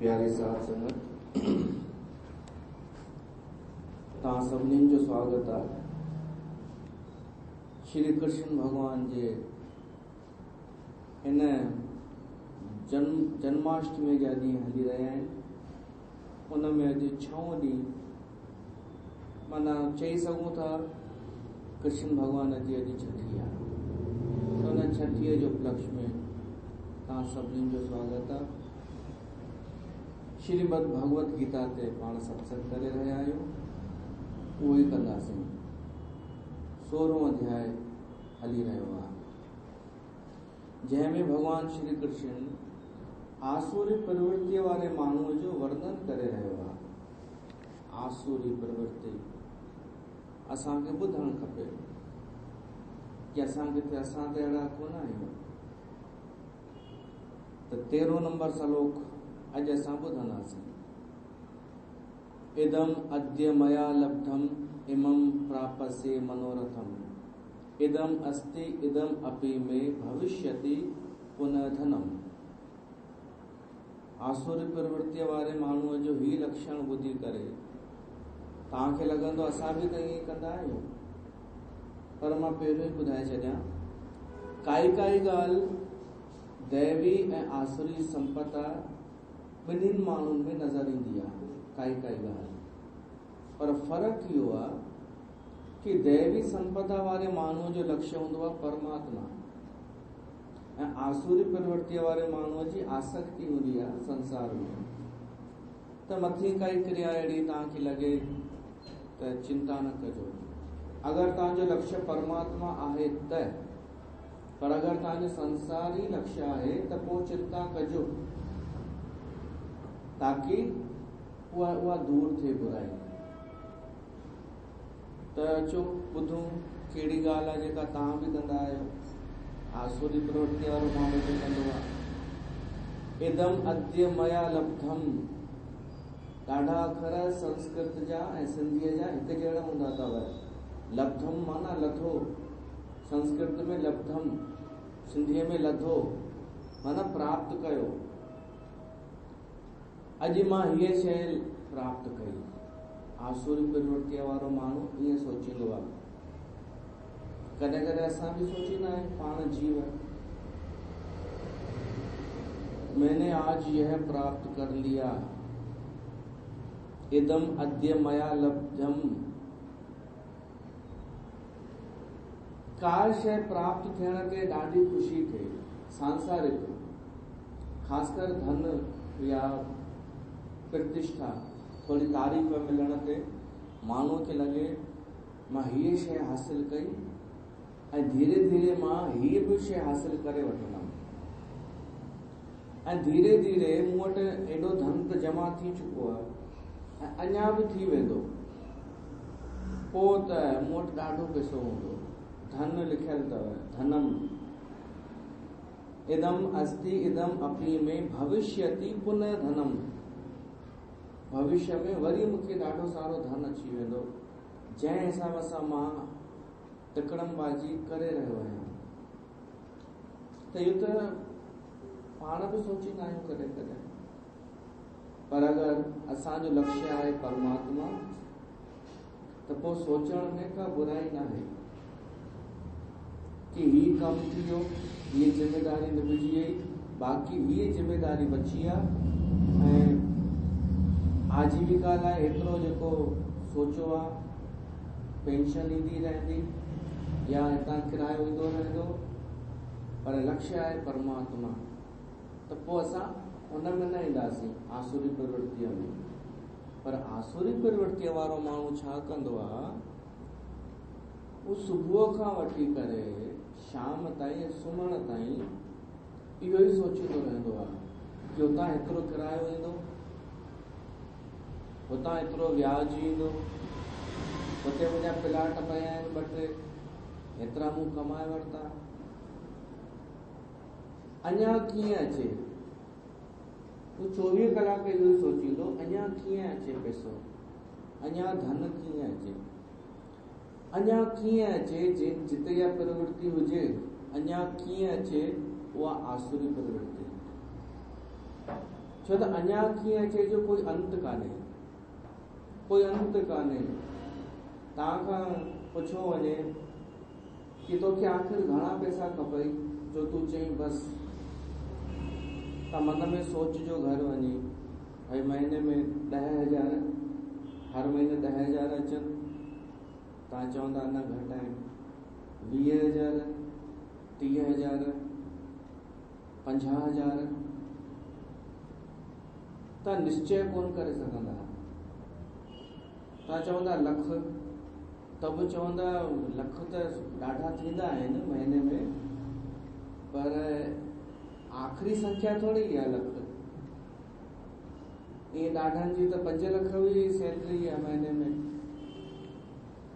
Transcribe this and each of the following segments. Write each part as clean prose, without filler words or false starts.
प्यारे साथ संगत तव्हां सभिनीनि जो स्वागत आहे। श्री कृष्ण भगवान जे इन जन्माष्टमी जा ॾींहं हली रहिया आहिनि। उन में अॼु 6 ॾींहं माना चई सघूं था कृष्ण भगवान जी अॼु छठी आहे। उन छठीअ जो उपलक्ष्य में तव्हां सभिनीनि जो स्वागत आहे। श्रीमद भगवत गीता ते पाण सत्संग करे रहिया आहियूं, उहो ई कंदासीं। 16हों अध्याय हली रहियो आहे, जंहिंमें भगवान श्री कृष्ण आसुरी प्रवृत्ति वारे माण्हूअ जो वर्णन करे रहियो आहे। आसुरी प्रवृत्ति असांखे ॿुधणु खपे कि असां त अहिड़ा कोन आहियूं। त 13 नंबर श्लोक अॼु असां ॿुधंदासीं। इदम अद्य मया लब्धम इमं प्रापसे मनोरथम इदम अस्ति इदम अपि मे भविष्यति पुनः धनम। आसुरी प्रवृत्ति वारे माण्हूअ जो ही लक्षण ॿुधी करे तव्हांखे लॻंदो असां बि त ईअं कंदा आहियूं। पर मां पहिरियों ई ॿुधाए छॾियां, काई ॻाल्हि दैवी ऐं आसुरी संपदा ॿिन्हिनि माण्हुनि में नज़र ईंदी आहे, काई ॻाल्हि। पर फ़र्क़ु इहो आहे कि दैवी संपदा वारे माण्हूअ जो लक्ष्य हूंदो आहे परमात्मा, ऐं आसुरी प्रवृत्ति वारे माण्हूअ जी आसक्ति हूंदी आहे संसार में। त मथी काई क्रिया अहिड़ी तव्हांखे लॻे त चिंता न कजो। अगरि तव्हांजो लक्ष्य परमात्मा आहे त, पर अगरि तव्हांजो संसारी लक्ष्य आहे त पोइ चिंता कजो, ताकि उहा दूर थिए बुराई। त अचो ॿुधूं कहिड़ी ॻाल्हि आहे जेका तव्हां बि कंदा आहियो। आसुरी प्रवृत्ति वारो माण्हू बि कंदो आहे। इदम अद्य मया लब्धम, ॾाढा अखर संस्कृत जा ऐं सिंधीअ जा हिकु जहिड़ा हूंदा अथव। लब्धम माना लथो, संस्कृत में लब्धम, सिंधीअ में लधो माना प्राप्त कयो। अॼु मां हीअ शइ प्राप्त कई। आसुरी प्रवृत्ति वारो माण्हू ईअं सोचींदो आहे। कॾहिं कॾहिं असां बि सोचींदा आहियूं पाण जीव, मैंने आज यह प्राप्त कर लिया, इदम अद्य मया लब्धम। का शइ प्राप्त थियण ते ॾाढी ख़ुशी थिए, सांसारिक, ख़ासकर धन या प्रतिष्ठा, थोड़ी तारीफ़ मिलण ते माण्हूअ खे लॻे मां हीअ शइ हासिल कई ऐं धीरे धीरे मां हीअ बि शइ हासिल करे वठंदमि, ऐं धीरे धीरे मूं वटि एॾो धन त जमा थी चुको आहे ऐं अञा बि थी वेंदो। पोइ त मूं वटि ॾाढो पैसो हूंदो, धन लिखियल अथव, धनम। इदम अस्ति इदम अपि में भविष्यति पुनः धनम। भविष्य में वरी मूंखे ॾाढो सारो धन अची वेंदो, जंहिं हिसाब सां मां टिकड़मबाजी करे रहियो आहियां। त इहो त पाण बि सोचींदा आहियूं कॾहिं कॾहिं। पर अगरि असांजो लक्ष्य आहे परमात्मा, त पोइ सोचण में का बुराई न आहे कि हीअ कमु थी वियो, हीअ ज़िम्मेदारी निभिजी वई, बाक़ी हीअ ज़िम्मेदारी बची आहे। ऐं आजीविका लाइ एतिरो जेको सोचो आहे, पेंशन ईंदी रहंदी या हितां किरायो ईंदो रहंदो, पर लक्ष्य आहे परमात्मा, त पोइ असां उन में न ईंदासीं, आसुरी प्रवृत्तिअ में। पर आसुरी प्रवृत्तिअ वारो माण्हू छा कंदो आहे, उहो सुबुह खां वठी करे शाम ताईं, सुम्हण ताईं इहो ई सोचींदो रहंदो आहे कि हुतां हेतिरो किरायो ईंदो, हुतां एतिरो व्याज ईंदो, हुते मुंहिंजा प्लाट पिया आहिनि 2-3, हेतिरा मूं कमाए वरिता, अञा कीअं अचे। हू 24 कलाक इहो ई सोचींदो, अञा कीअं अचे पैसो, अञा धन कीअं अचे, अञा कीअं अचे। जिते इहा प्रवृत्ति हुजे, अञा कीअं अचे, उहा आसुरी प्रवृत्ति। छो त अञा कीअं अचे जो कोई अंत कान्हे, कोई अंत कान्हे। तव्हां खां पुछो वञे कि तोखे आख़िर घणा पैसा खपई, जो तूं चईं बसि, तव्हां मन में सोचिजो घर वञी, भाई महीने में 10,000, हर महीने 10,000 अचनि, तव्हां चवंदा न घटि आहिनि, 20,000, 30,000, 50,000, तव्हां निश्चय कोन करे सघंदा। तव्हां चवंदा लख, त बि चवंदा लख त ॾाढा थींदा आहिनि महीने में, पर आख़िरी संख्या थोरी आहे लख। ईअं ॾाढनि जी त 5 लख बि सैलरी आहे महीने में,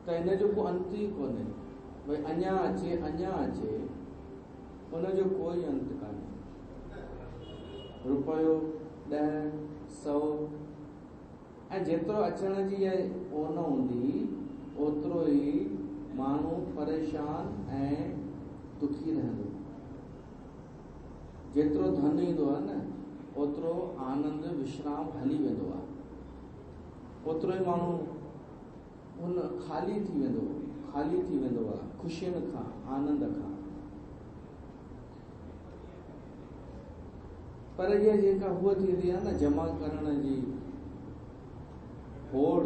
त हिन जो को अंत ई कोन्हे। भई अञा अचे, अञा अचे, उनजो कोई अंत कान्हे। रुपयो 10, 100, ऐं जेतिरो अचण जी ओन हूंदी, ओतिरो ई माण्हू परेशान ऐं दुखी रहंदो। जेतिरो धन ईंदो आहे न, ओतिरो आनंद विश्राम हली वेंदो आहे, ओतिरो ई माण्हू हुन खाली थी वेंदो आहे ख़ुशियुनि खां, आनंद खां। पर इहा जेका हूअ थींदी आहे न जमा करण जी होड़,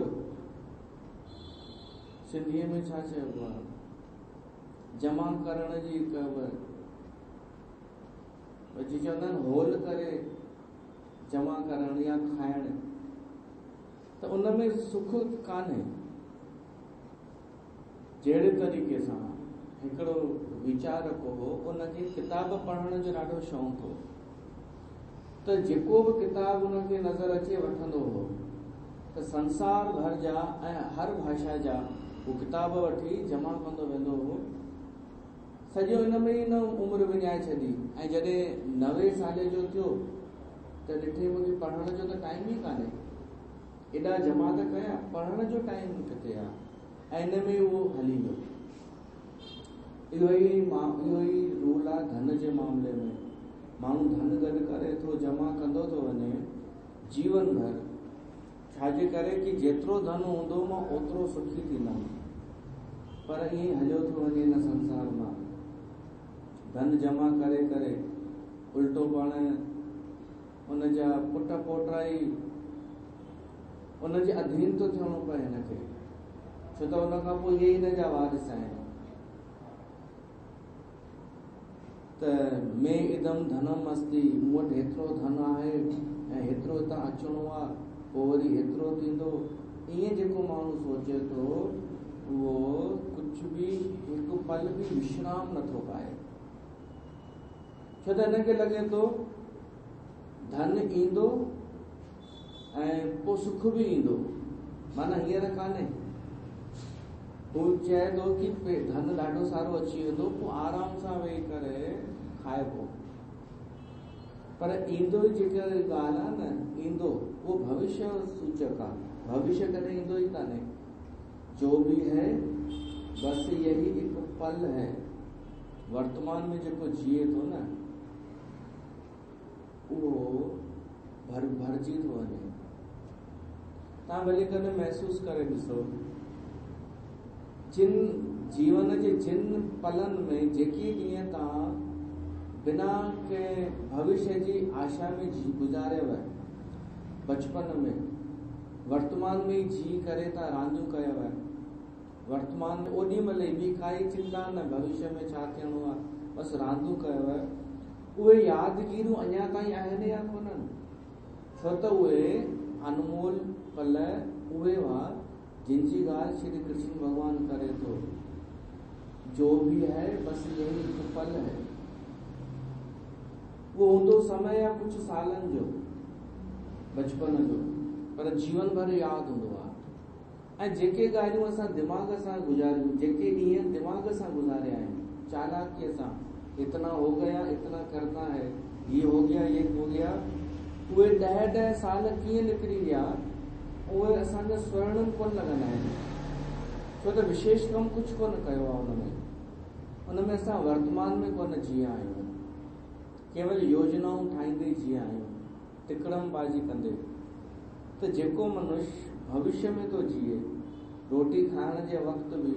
सिंधीअ में छा चइबो आहे, जमा करण जी जी चवंदा आहिनि होल करे जमा करण या खाइण, त उन में सुख कान्हे। जहिड़े तरीक़े सां हिकिड़ो वीचारक हो, उनखे किताब पढ़ण जो ॾाढो शौक़ु हो, त जेको बि किताब उनखे नज़र अचे वठंदो हो, त संसार भर जा ऐं हर भाषा जा उहो किताब वठी जमा कंदो वेंदो हो। सॼो हिन में ई न उमिरि विञाए छॾी, ऐं जॾहिं 90 साले जो थियो त ॾिठे मूंखे पढ़ण जो त टाइम ई कान्हे, एॾा जमा त कया, पढ़ण जो टाइम किथे आहे, ऐं हिन में उहो हली वियो। इहो ई रूल आहे धन जे मामले में। माण्हू धन गॾु करे थो, जमा कंदो थो वञे जीवन भर, छाजे करे कि जेतिरो धन हूंदो मां ओतिरो सुखी थींदमि। पर ईअं हलियो थो वञे हिन संसार मां, धन जमा करे करे उल्टो पाण उनजा पुट पोटा ई उनजे अधीन थो थियणो पए हिनखे, छो त उन खां पोइ इहे हिन जा वारिस आहिनि। त में इदम धनम अस्ति, मूं वटि हेतिरो धन आहे ऐं हेतिरो हितां अचिणो आहे, पोइ वरी हेतिरो थींदो। ईअं जेको माण्हू सोचे थो, उहो कुझु बि हिकु पल बि विश्राम नथो पाए, छो त हिनखे लॻे थो धन ईंदो ऐं पोइ सुख बि ईंदो, माना हींअर कान्हे। हू चए थो कि धन ॾाढो सारो अची वेंदो, पोइ आराम सां वेही करे खाइबो, पर ईंदो जेका ॻाल्हि आहे न, ईंदो उहो भविष्य सूचक आहे, भविष्य कॾहिं ईंदो ई कान्हे। जो भी है बस यही एक पल है, वर्तमान में जेको जिए थो न, उहो भरजी थो वञे। तव्हां भली कॾहिं महसूसु करे ॾिसो, जिन जीवन जे जिन पलनि में जेके ॾींहं तव्हां बिना कंहिं भविष्य जी आशा में गुज़ारियव, बचपन में वर्तमान में ई जी करे तव्हां रांदियूं कयव, वर्तमान में ओॾी महिल ई ॿी काई चिंता न भविष्य में छा थियणो आहे, बसि रांदियूं कयव, उहे यादगिरियूं अञा ताईं आहिनि या कोन्हनि, छो त उहे अनमोल पल उहे हुआ जिन जी ॻाल्हि श्री कृष्ण भगवान करे थो, जो भी है बस यही एक पल है। वो हूंदो समय या कुझु सालनि जो, बचपन जो, पर जीवन भर यादि हूंदो आहे। ऐं जेके ॻाल्हियूं असां दिमाग़ सां गुज़ारियूं, जेके ॾींहं दिमाग़ सां गुज़ारिया आहिनि, चालाकीअ सां, इतना हो गया, इतना करना है, ये हो गया, ये हो गया, उहे 10-10 साल कीअं निकिरी विया, उहे असांजा स्वर्णम कोन लॻंदा आहिनि, छो त विशेष कमु कुझु कोन कयो आहे उनमें असां वर्तमान में कोन जीअं आहियूं, केवल योजनाऊं ठाहींदे जीअं आहियूं। टिकड़मबाजी कंदे त जेको मनुष्य भविष्य में तो जिए, रोटी खाइण जे वक़्त बि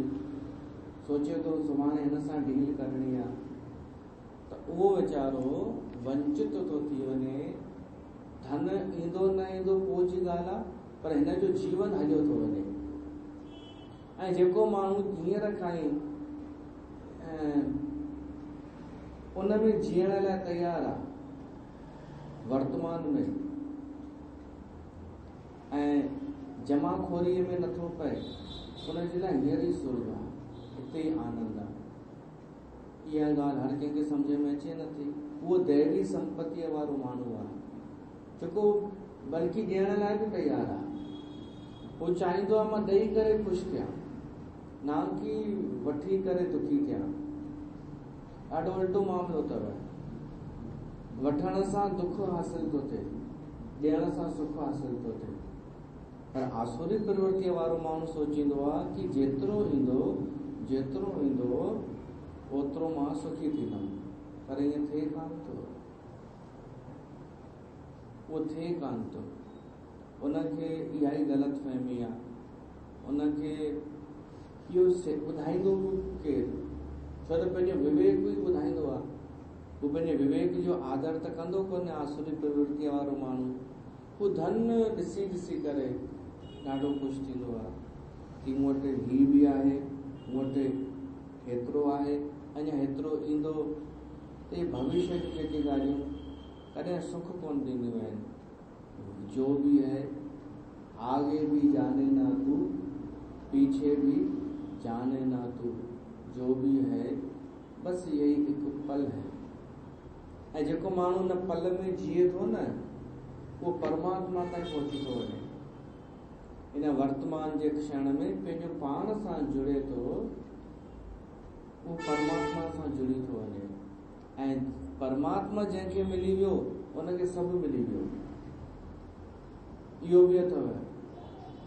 सोचे तो सुभाणे हिन सां डील करणी आहे, त उहो वीचारो वंचित तो थी वञे। धन ईंदो न ईंदो पोइ जी ॻाल्हि आहे, पर हिन जो जीवन हलियो थो वञे। ऐं जेको माण्हू हींअर खां ई उन में जीअण लाइ तयारु आहे, वर्तमान में, ऐं जमाखोरीअ में नथो पए, उनजे लाइ हींअर ई सुर्ग आहे, हिते ई आनंद आहे। इहा ॻाल्हि हर कंहिंखे सम्झ में अचे नथी। उहो दैवी संपत्तीअ वारो माण्हू आहे जेको बल्कि ॾियण लाइ बि तयारु आहे। उहो चाहींदो आहे मां ॾेई करे ख़ुशि थियां, ना कि वठी करे दुखी थियां। ॾाढो उल्टो मामिलो अथव। वठण सां दुख हासिल थो थिए, ॾियण सां सुख हासिल थो थिए। पर आसुरी प्रवृत्तीअ वारो माण्हू सोचींदो आहे कि जेतिरो ईंदो ओतिरो मां सुखी थींदुमि, पर ईअं थिए कान थो। उहो थिए कान थो। उनखे इहा ई ग़लति फहमी आहे। उनखे इहो ॿुधाईंदो केरु? छो त पंहिंजो विवेक बि ॿुधाईंदो आहे। हू पंहिंजे विवेक जो आदर त कंदो कोन्हे। आसुरी प्रवृत्तीअ वारो माण्हू हू धन ॾिसी ॾिसी करे ॾाढो ख़ुशि थींदो आहे कि मूं वटि हीउ बि आहे, मूं वटि हेतिरो आहे, अञा हेतिरो ईंदो। ते भविष्य जी जेके ॻाल्हियूं कॾहिं सुख कोन ॾींदियूं आहिनि। जो भी है आगे भी जाने ना तू, पीछे भी जाने ना तू, जो भी है बस यही हिकु पल है। ऐं जेको माण्हू न पल में जिए थो न, उहो परमात्मा ताईं पहुची थो वञे। इन वर्तमान जे क्षण में पंहिंजो पाण सां जुड़े थो, उहो परमात्मा सां जुड़ी थो वञे। ऐं परमात्मा जंहिंखे मिली वियो उनखे सभु मिली वियो। इहो बि अथव,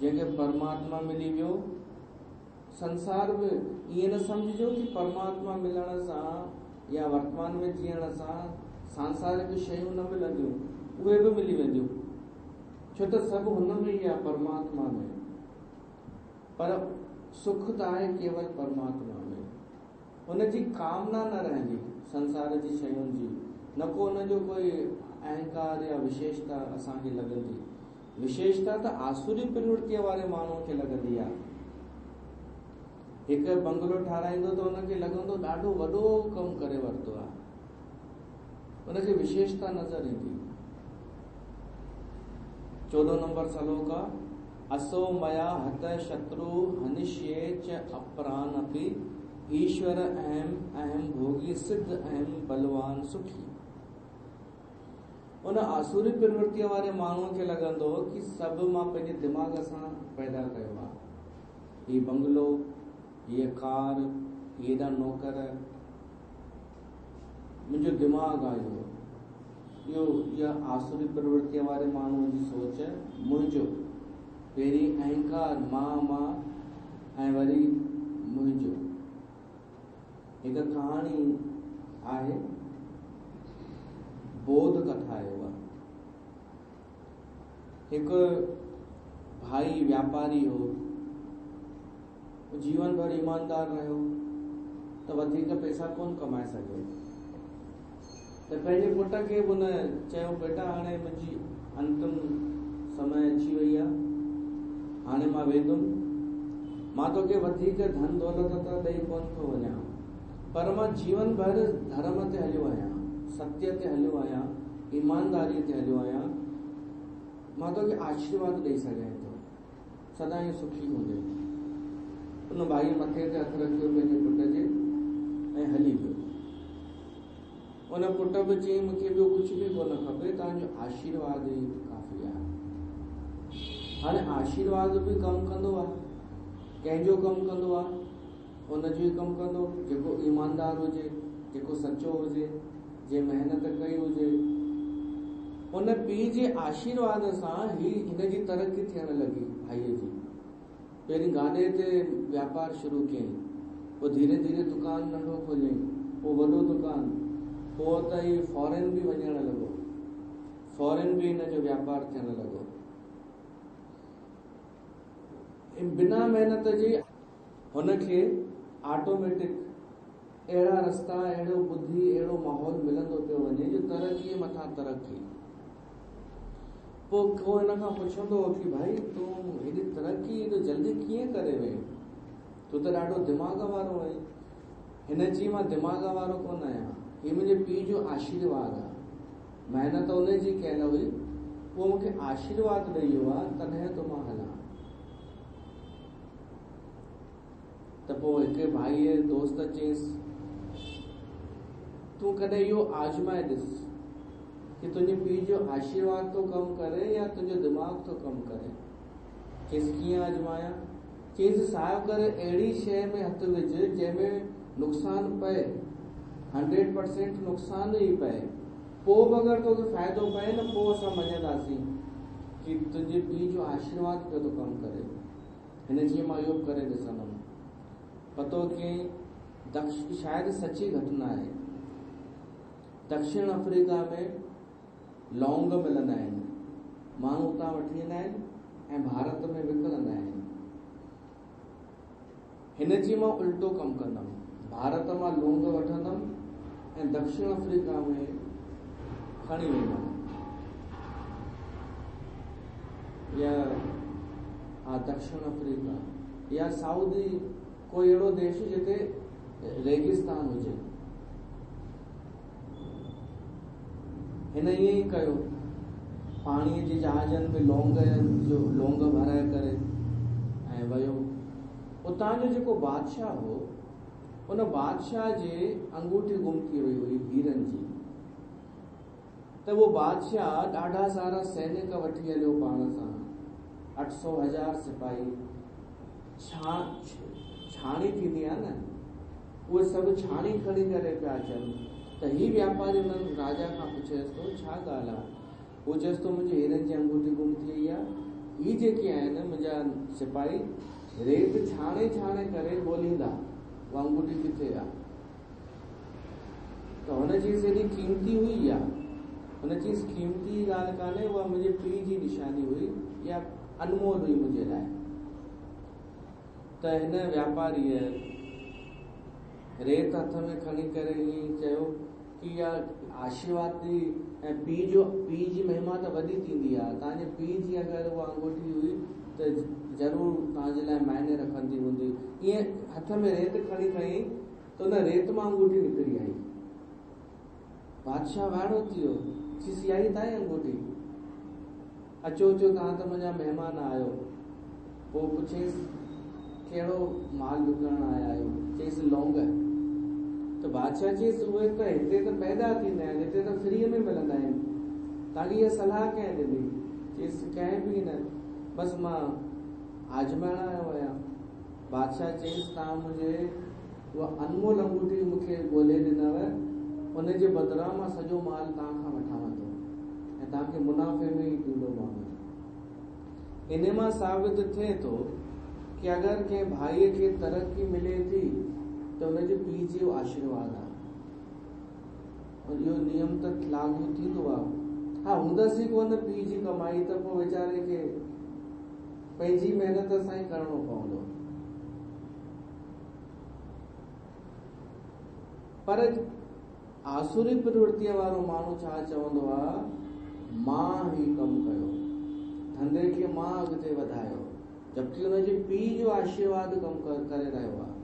जंहिंखे परमात्मा मिली वियो, संसार में ईअं न सम्झिजो कि परमात्मा मिलण सां या वर्तमान में जीअण सां सांसारिक शयूं न मिलंदियूं, उहे बि मिली वेंदियूं। छो त सभु हुन में ई आहे, परमात्मा में। पर सुख त आहे केवल परमात्मा में। हुनजी कामना न रहंदी संसार जी शयुनि जी, न को हुनजो कोई अहंकार या विशेषता असांखे लॻंदी। विशेषता त आसुरी प्रवृत्तीअ वारे माण्हूअ खे लॻंदी आहे। हिकु बंगलो ठाराईंदो त हुनखे लॻंदो ॾाढो वॾो कमु करे वरितो आहे, हुनखे विशेषता नज़र ईंदी। 14 नंबर श्लोक आहे, असो मया हत शत्रु हनिष्ये च अपरान अपि, ईश्वर अहम अहम भोगी सिद्ध अहम बलवान सुखी। उन आसुरी प्रवृत्तीअ वारे माण्हूअ खे लॻंदो कि सभु मां पंहिंजे दिमाग़ सां पैदा कयो आहे। हीउ बंगलो, हीअ कार, हेॾा नौकर, मुंहिंजो दिमाग़ आहे इहो। इहा आसुरी प्रवृत्तीअ वारे माण्हूअ जी सोच। मुंहिंजो पहिरीं अहंकार, मां ऐं वरी मुंहिंजो। हिकु कहाणी आहे, बोध कथा आहे उहा। हिकु भाई व्यापारी हो, जीवन भर ईमानदार रहियो, त वधीक पैसा कोन कमाए सघियो। त पंहिंजे पुट खे बि न चयो, बेटा हाणे मुंहिंजी अंतिम समय अची वई आहे, हाणे मां वेंदुमि, मां तोखे वधीक धन दौलत त ॾेई कोन थो वञा, पर मां जीवन भर धर्म ते हलियो आहियां, सत्य ते हलियो आहियां, ईमानदारीअ ते हलियो आहियां। मां तोखे आशीर्वाद ॾेई सघां थो, सदाईं सुखी हुजे। उन भाई मथे ते हथ रखियो पंहिंजे पुट जे ऐं हली वियो। उन पुट बि चई, मूंखे ॿियो कुझु बि कोन खपे, तव्हांजो आशीर्वाद ई काफ़ी आहे। हाणे आशीर्वाद बि कमु कंदो आहे, कंहिंजो कमु कंदो आहे? उनजो ई कमु कंदो जेको ईमानदार हुजे, जेको सचो हुजे, जे महिनत कई हुजे। उन पीउ जे आशीर्वाद सां ही हिनजी तरक़ी थियण लॻी भाईअ जी। पहिरीं गाॾे ते व्यापार शुरू कयईं, पोइ धीरे धीरे दुकान नंढो खोलियईं, पोइ वॾो दुकान, पोइ त ही फॉरेन बि वञण लॻो। फॉरेन भी इन जो व्यापार थियण लॻो। बिना महिनत जे हुनखे ऑटोमेटिक अहिड़ा रस्ता, अहिड़ो बुद्धि, अहिड़ो माहौल मिलंदो पियो वञे जो तरक़ीअ मथां तरक़ी। पोइ को हिन खां पुछंदो हो कि भाई तूं हेॾी तरक़ी एॾो जल्दी कीअं करे वई, तूं त ॾाढो दिमाग़ वारो आहीं। हिन चई मां दिमाग़ वारो कोन आहियां, हीउ मुंहिंजे पीउ जो आशीर्वाद आहे। महिनत उन जी कयल हुई, उहो मूंखे आशीर्वाद ॾेई वियो आहे, तॾहिं तो मां हलां। त पोइ हिकु भाईअ दोस्त चयईंसि तूं कॾहिं इहो आज़माए ॾिस कि तुंहिंजे पीउ जो आशीर्वाद तो कमु करे या तुंहिंजो दिमाग़ तो कमु करे। चयईंसि कीअं आज़मायां? चयईंसि साहिब करे अहिड़ी शइ में हथु विझ जंहिंमें नुक़सान पए, 100% नुक़सान ई पए, पोइ बि अगरि तोखे फ़ाइदो पए न, पोइ असां मञंदासीं कि तुंहिंजे पीउ जो आशीर्वाद पियो थो कमु करे। हिन चई मां इहो करे ॾिसंदुमि। पतो कीअं शायदि सची घटना आहे। दक्षिण अफ्रीका में लौंग मिलंदा आहिनि, माण्हू उतां वठी ईंदा आहिनि ऐं भारत में विकिणंदा आहिनि। हिन जी मां उल्टो कमु कंदुमि, भारत मां लौंग वठंदुमि ऐं दक्षिण अफ्रीका में खणी वेंदुमि। या दक्षिण अफ्रीका या साउदी कोई अहिड़ो देश जिते रेगिस्तान हुजे। हिन ईअं ई कयो, पाणीअ जे जहाजनि में लौंग भराए करे ऐं वियो। उतां जो जेको बादशाह हो, उन बादशाह जे अंगूठी गुम थी वई हुई हीरनि जी। त उहो बादशाह ॾाढा सारा सैनिक वठी हलियो पाण सां, 800,000 सिपाही। छाणी थींदी आहे न, उहे सभु छाणी खणी करे पिया अचनि। त ही व्यापारी हुननि राजा खां पुछेसि थो छा ॻाल्हि आहे? उहो चएसि थो मुंहिंजी हीरनि जी अंगूठी गुम थी वई आहे। ही जेके आहिनि मुंहिंजा सिपाही रेत छाणे छाणे करे ॻोल्हींदा उहा अंगूठी किथे आहे। त हुन चीज़ हेॾी क़ीमती हुई आहे। हुन चीज़ क़ीमती ॻाल्हि कान्हे, उहा मुंहिंजे पीउ जी निशानी हुई या अनमोल हुई मुंहिंजे लाइ। त हिन व्यापारीअ रेत हथ में खणी करे ईअं चयो कि इहा आशीर्वाद थी ऐं पीउ जी महिमा त वॾी थींदी आहे। तव्हांजे पीउ जी अगरि उहा अंगूठी हुई त ज़रूरु तव्हांजे लाइ मायने रखंदी हूंदी। ईअं हथ में रेत खणी खणी त हुन रेत मां अंगूठी निकिरी आई। बादशाह वाइड़ो थी वियो, चयसि इहा ई तव्हांजी अंगूठी? अचो अचो तव्हां त मुंहिंजा महिमान आहियो। पोइ पुछेसि कहिड़ो माल विकिणण आया आहियो? चयसि लौंग। त बादशाह चयसि उहे त हिते त पैदा थींदा आहिनि, हिते त फ्रीअ में मिलंदा आहिनि, तव्हांखे इहा सलाह कंहिं ॾिनी? चयसि कंहिं बि न, बसि मां आज़माइण आयो आहियां। बादशाह चयसि तव्हां मुंहिंजे उहा अनमोल अंगूठी मूंखे ॻोल्हे ॾिनव, उनजे बदिरां मां सॼो माल तव्हां खां वठां थो ऐं तव्हांखे मुनाफ़े में ई ॾींदोमांव। इन मां साबित थिए थो कि अगरि कंहिं भाईअ खे तरक़ी मिले थी त हुनजे पीउ जो आशीर्वाद आहे। और इहो नियम त लागू थींदो आहे। हा, हूंदसि ई कोन पीउ जी कमाई, त पोइ वीचारे खे पंहिंजी महिनत सां ई करणो पवंदो। पर आसुरी प्रवृत्तिअ वारो माण्हू छा चवंदो आहे? मां ही कमु कयो, धंधे खे मां अॻिते वधायो, जबकि हुनजे पीउ जो आशीर्वाद कमु करे रहियो आहे।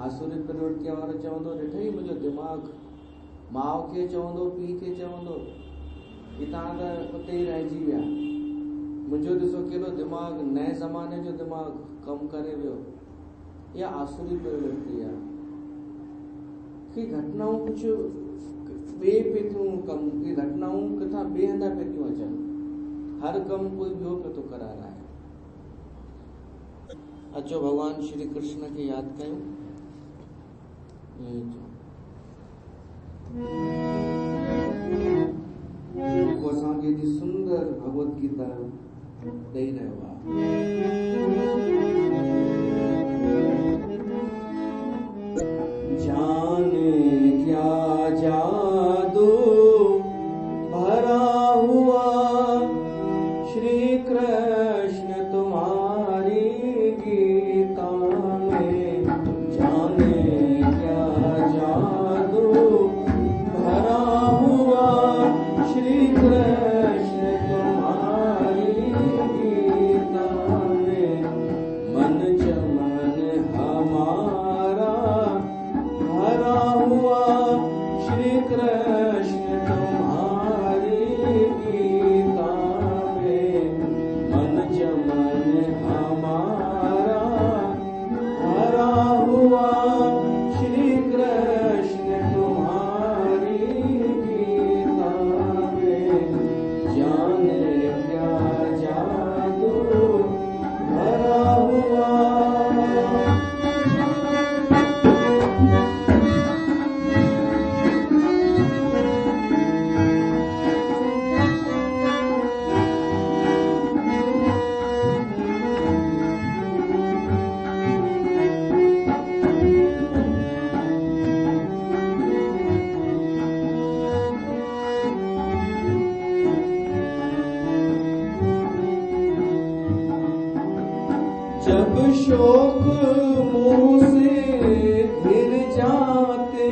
आसुरी प्रवृत्तिअ वारो चवंदो ॾिठई मुंहिंजो दिमाग़, माउ खे चवंदो, पीउ खे चवंदो कि तव्हां त उते ई रहिजी विया, मुंहिंजो ॾिसो केॾो दिमाग़, नए ज़माने जो दिमाग़ कमु करे वियो। इहा आसुरी प्रवृत्ति आहे कि घटनाऊं कुझु ॿिए पे थियूं कमु, कि घटनाऊं किथां ॿिए हंधा पे थियूं अचनि, हर कमु कोई ॿियो पियो थो कराए। अचो भगवान श्री कृष्ण खे यादि कयूं। जेको असांखे एॾी सुंदर भगवत गीता ॾेई रहियो आहे। जाने क्या जादू भरा श्री कृष्ण तुम्हारी गीता में जाने क्या जादू भरा हुआ। श्री कृष्ण तुम्हारी गीता में मन चमन हमारा भरा हुआ। श्री कृष्ण तुम्हारी गीता में मन चमन हमारा भरा हुआ। श्री कृष्ण तुम्हारी गीता में जाने क्या जादू भरा हुआ। जब शोक मुंह से घिर जाते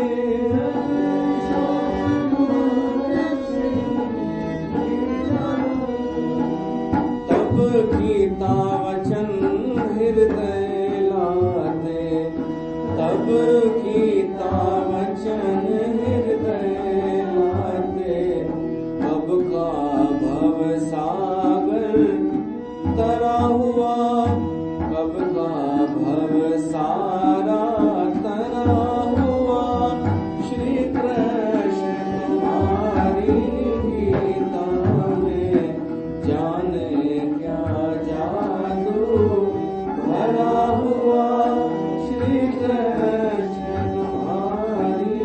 तब गीता वचन हृदय लाते। तब गीता वचन हृदय लाते। कब का भव सागर तरा हुआ। कब का भव सारा तरा हुआ। श्री कृष्ण तुम्हारी गीता में जाने क्या जादू भरा हुआ। श्री कृष्ण तुम्हारी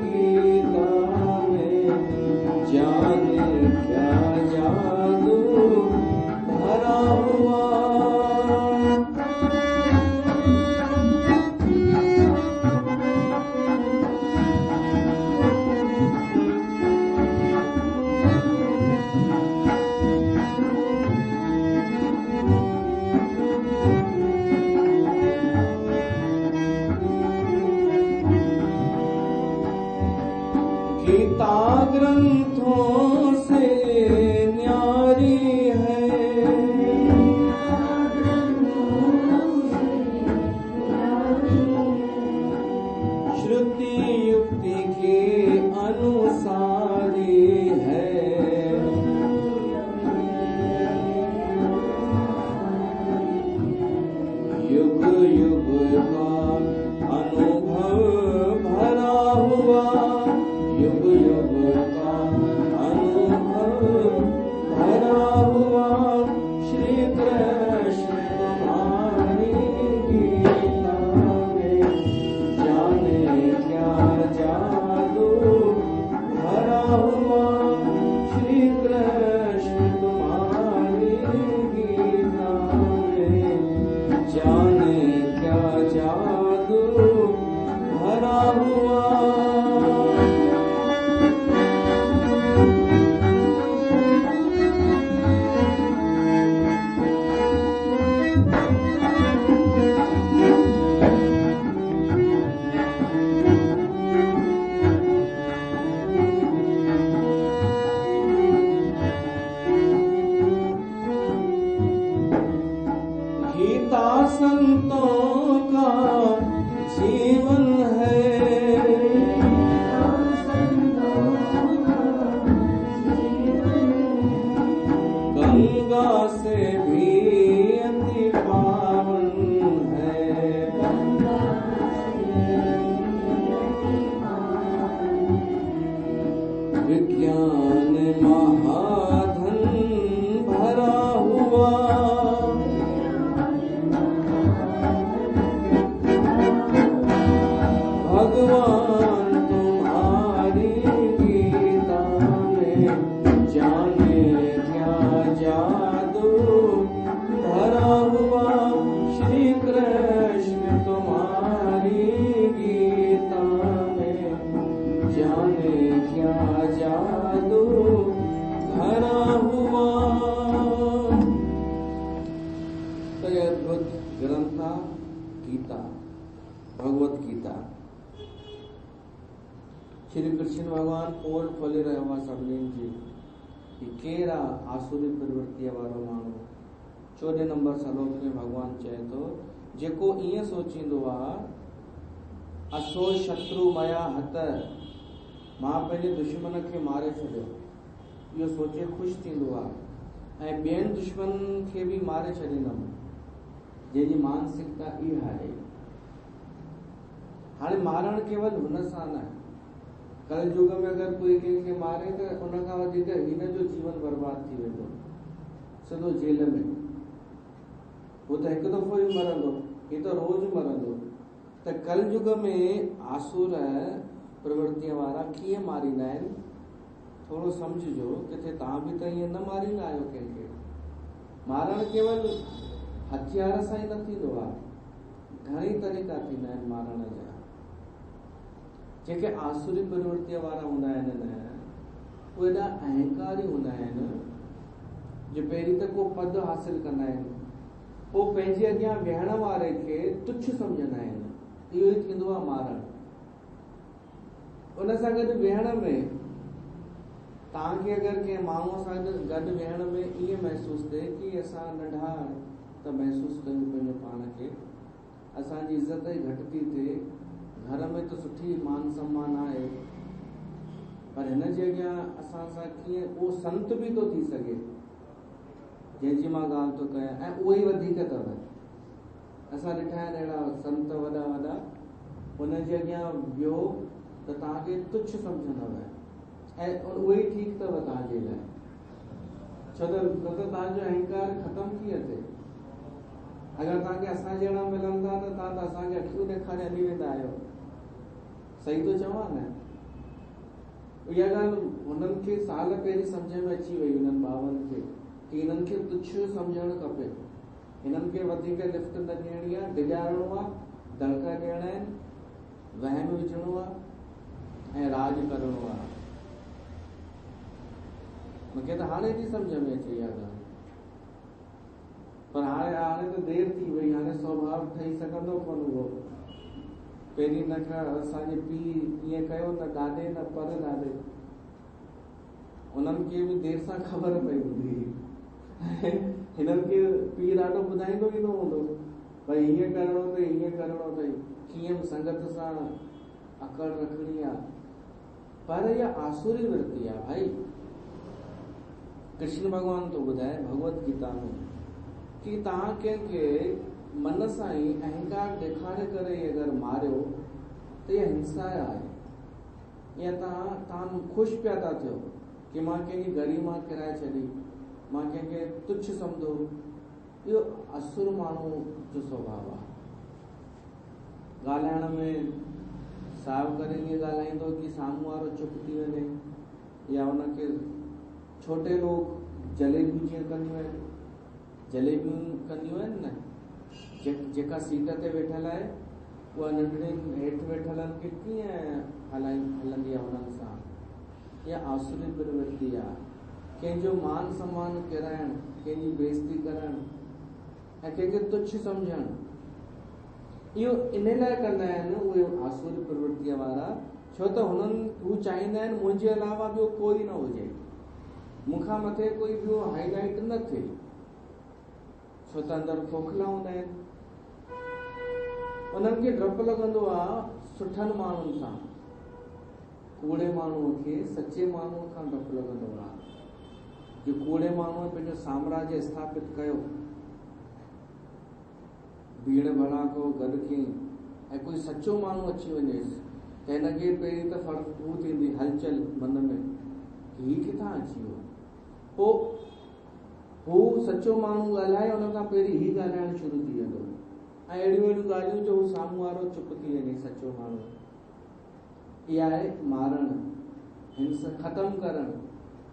गीता में जाने क्या जादू भरा हुआ। गीता ग्रंथों से न्यारी है। श्रुति युक्ति के अनुसारी है। युग युग का अनुभव भरा हुआ। युग युग का अनुभव भरा हुआ। श्री कृष्ण तुम्हारी गीता में जाने क्या जादू भरा हुआ। श्री कृष्ण तुम्हारी गीता में जाने क्या जादू भरा हुआ। गीता संतों का जीवन है। गंगा से भी अति पावन है। विज्ञान महाधन भरा हुआ। भगवान तुम्हारी गीता में जाने क्या जादू भरा हुआ। श्री कृष्ण तुम्हारी गीता में जाने क्या जादू भरा हुआ। भगवत गीता। श्री कृष्ण भगवान पोल खोले रहियो आहे सभिनीनि जी कि केरा आसुरी प्रवृत्ति वारो माण्हू। 14 नंबर श्लोक में भगवान चए थो जेको ईअं सोचींदो आहे असो शत्रु मया हत, मां पंहिंजे दुश्मन खे मारे छॾियो, इहो सोचे ख़ुशि थींदो आहे ऐं ॿियनि दुश्मन खे बि मारे छॾींदुमि, जंहिंजी मानसिकता इहा आहे। हाणे मारण केवल हुन सां न, कल युग में अगर कोई कंहिंखे मारे त उन खां वधीक हिन जो जीवन बर्बाद थी वेंदो, सिधो जेल में। वो तो हिकु दफ़ो ई मरंदो, ही तो रोज मरंदो। त कल युग में आसुर प्रवृत्तिअ वारा कीअं मारींदा आहिनि, थोरो सम्झिजो। किथे तव्हां बि त ईअं न मारींदा आहियो कंहिंखे। मारण केवल हथियार सां ई न थींदो आहे, घणई तरीक़ा थींदा आहिनि मारण जा। जेके आसुरी प्रवृत्तिअ वारा हूंदा आहिनि न, उहे एॾा अहंकारी हूंदा आहिनि जो पहिरीं त को पद हासिल कंदा आहिनि, पोइ पंहिंजे अॻियां विहण वारे खे तुच्छ सम्झंदा आहिनि। इहो ई थींदो आहे मारण। उन सां गॾु विहण में तव्हांखे अगरि कंहिं माण्हूअ सां गॾु विहण में ईअं महसूसु थिए कि असां नंढा त महसूसु कयूं पंहिंजो पाण खे, असांजी इज़त ई घटि थी थिए, घर में त सुठी मान सम्मान आहे, पर हिन जे अॻियां असां सां कीअं उहो संत बि थो थी सघे जंहिंजी मां ॻाल्हि थो कयां, ऐं उहे ई वधीक अथव। असां ॾिठा आहिनि अहिड़ा संत वॾा वॾा, उन जे अॻियां वियो त तव्हांखे तुच्छ सम्झंदव ऐं उहे ई ठीकु अथव तव्हांजे लाइ। छो त तव्हांजो अहंकार ख़तमु कीअं थिए। अगरि तव्हांखे असां जहिड़ा मिलनि था त तव्हां त असांखे अखियूं ॾेखारे हली वेंदा आहियो। सही थो चवां न? इहा ॻाल्हि हुननि खे साल पहिरीं सम्झ में अची वई, हुननि ॿारनि खे, कि हिननि खे तुच्छ सम्झणु खपे। हिननि खे वधीक लिफ्ट न ॾियणी आहे, डिॼारणो आहे, दड़का ॾियणा आहिनि, वहम विझणो आहे ऐं राज करणो आहे। मूंखे त हाणे थी सम्झ में अचे इहा ॻाल्हि, पर हाणे त देरि थी वई, हाणे स्वभाव ठही सघंदो कोन उहो। पहिरीं न असांजे पीउ ईअं कयो, न ॾाॾे न पर ॾाॾे, उन्हनि खे बि देरि सां ख़बर पई हूंदी। हिननि खे पीउ ॾाढो ॿुधाईंदो ई न हूंदो, भई हीअं करिणो अथई, हीअं करिणो अथई, कीअं संगत सां अकड़ रखणी आहे। पर इहा आसुरी वृत्ति आहे भाई। कृष्ण भगवान तो ॿुधाए भगवत गीता में कि तव्हां कंहिंखे मन सां ई अहंकार ॾेखारे करे अगरि मारियो त इहा हिंसा आहे। या तव्हां ख़ुशि पिया था थियो कि मां कंहिंजी गरिमा किराए छॾी, मां कंहिंखे तुच्छ सम्झो, इहो असुर माण्हू जो स्वभाव आहे। ॻाल्हाइण में साव करे ईअं ॻाल्हाईंदो कि साम्हूं वारो चुप थी वञे, या हुनखे छोटे लोग जलेबियूं जीअं कंदियूं आहिनि, जलेबियूं कंदियूं आहिनि न, जेका सीट ते वेठल आहे उहा नंढड़ियुनि हेठि वेठलनि खे कीअं हलंदी आहे हुननि सां। इहा आसुरी प्रवृत्ति आहे। कंहिंजो मान सम्मान किराइणु, कंहिंजी बेइज़ती करणु ऐं कंहिंखे तुच्छ सम्झणु, इहो इन लाइ कंदा आहिनि उहे आसुरी प्रवृत्तिअ वारा। छो त हू चाहींदा आहिनि मुंहिंजे अलावा ॿियो कोई न हुजे, मूंखां मथे कोई ॿियो हाईलाइट न थिए। छो त अंदरि खोखला हूंदा आहिनि। उन्हनि खे डपु लॻंदो आहे सुठनि माण्हुनि सां, कूड़े माण्हूअ खे सचे माण्हूअ खां डपु लॻंदो आहे। जो कूड़े माण्हूअ पंहिंजो साम्राज्य स्थापित कयो, भीड़ भड़ाको गॾु कयईं, ऐं कोई सचो माण्हू अची वञेसि त हिनखे पहिरीं त हू थींदी हलचल मन में, हीउ किथां अची वियो। पोइ हू सचो माण्हू ॻाल्हाए, हुन खां पहिरीं हीउ ॻाल्हाइणु शुरू थी वेंदो, ऐं अहिड़ियूं अहिड़ियूं ॻाल्हियूं जो हू साम्हूं वारो चुप थी वञे सचो माण्हू। इहा आहे मारण, हिंसा ख़तमु करणु।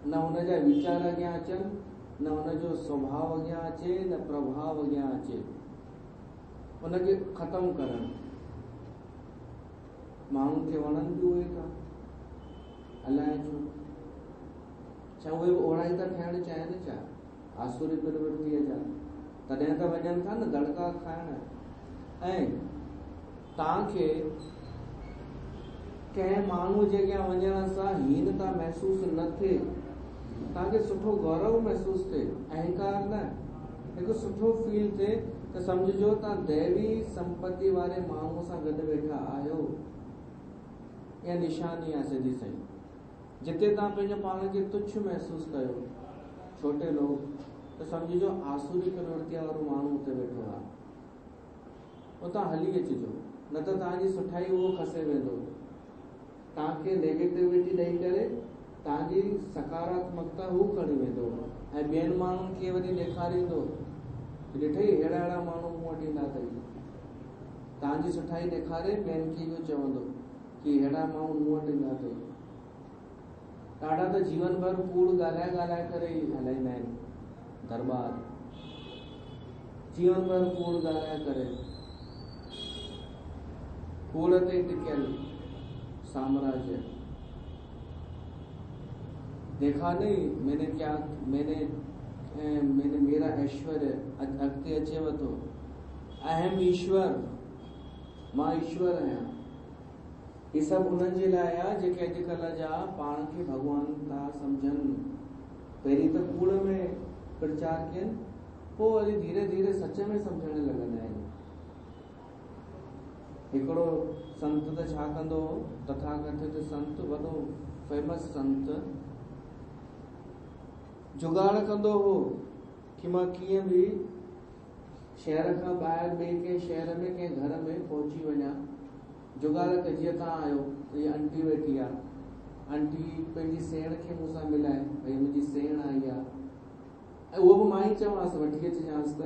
न हुनजा वीचार अॻियां अचनि, न हुनजो स्वभाव अॻियां अचे, न प्रभाव अॻियां अचे, उनखे ख़तमु करणु। माण्हुनि खे वणनि बि उहे था, अलाए छा उहे ओड़ा ई था थियणु चाहिनि छा आसुरी प्रवृत्तिअ जा, तॾहिं त वञनि था न दड़का खाइण। ऐं तव्हांखे कंहिं माण्हू जे अॻियां वञण सां हीनता महसूस न थिए, तव्हांखे सुठो गौरव महसूस थिए, अहंकार न, हिकु सुठो फील थिए त सम्झो तव्हां दैवी संपत्ति वारे माण्हू सां गॾु वेठा आहियो। या निशानी आहे सिधी सही। जिते तव्हां पंहिंजो पाण खे तुच्छ महसूस कयो, छोटे लोग, त सम्झो आसुरी प्रवृत्तिअ वारो माण्हू हुते वेठो आहे, उतां हली अचिजो, न त तव्हांजी सुठाई उहो खसे वेंदो, तव्हांखे नेगेटिविटी ॾेई करे तव्हांजी सकारात्मकता हू खणी वेंदो ऐं ॿियनि माण्हुनि खे वरी ॾेखारींदो, ॾिठई अहिड़ा अहिड़ा माण्हू मूं वटि ईंदा अथई। तव्हांजी सुठाई ॾेखारे ॿियनि खे इहो चवंदो कि अहिड़ा माण्हू मूं वटि ईंदा अथई। ॾाढा त जीवन भर कूड़ ॻाल्हाए ॻाल्हाए करे ई हलाईंदा आहिनि दरबार, जीवन भर कूड़ ॻाल्हाए करे, कूड़ ते टिकियल साम्राज्य। देखा नहीं मैंने क्या, मैंने मेरा ऐश्वर्य अॻिते अचेव थो, अहम ईश्वर, मां ईश्वर आहियां। ये सभु उन्हनि जे लाइ आहे जेके अॼुकल्ह जा पाण खे भॻवान था सम्झनि। पहिरीं त कूड़ में प्रचार कयनि, पोइ वरी धीरे धीरे सच में सम्झण लॻंदा आहिनि। हिकिड़ो संत त छा कंदो हो, तथाकथित संत, वॾो फेमस संत, जुगाड़ कंदो हो कि मां कीअं बि शहर खां ॿाहिरि ॿिए कंहिं शहर में कंहिं घर में पहुची वञा। जुगाड़ के जीअं तव्हां आहियो, ये आंटी वेठी आहे, आंटी पंहिंजी सेण खे मूंसां मिलाए, भई मुंहिंजी सेण आई आहे, ऐं उहो बि मां ई चवांसि वठी अचिजांसि, त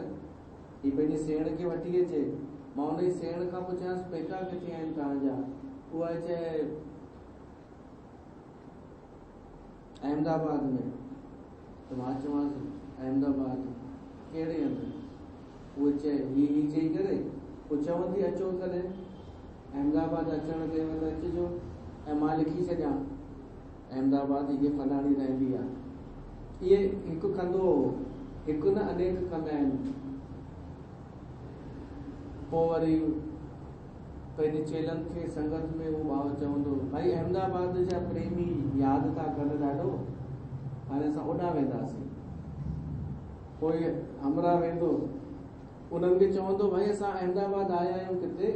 हीअ पंहिंजी सेण खे वठी अचे। मां हुनजी सेण खां पुछांसि पेका किथे आहिनि तव्हांजा, उहा चए अहमदाबाद में। त मां चवांसि अहमदाबाद कहिड़े हंधि, उहे चए ही चई करे पोइ चवंदी अचो कॾहिं अहमदाबाद अचण ते महिल अचिजो, ऐं मां लिखी छॾियां अहमदाबाद हीअ फलाणी रहंदी आहे। इहे हिकु कंदो हो, हिकु न अनेक कंदा आहिनि। पोइ वरी पंहिंजे चेलनि खे संगत में उहो भाउ चवंदो, भाई अहमदाबाद जा प्रेमी यादि था कनि ॾाढो, हाणे असां होॾां वेंदासीं। पोइ हमरा वेंदो, उन्हनि खे चवंदो भाई असां अहमदाबाद आया आहियूं किथे,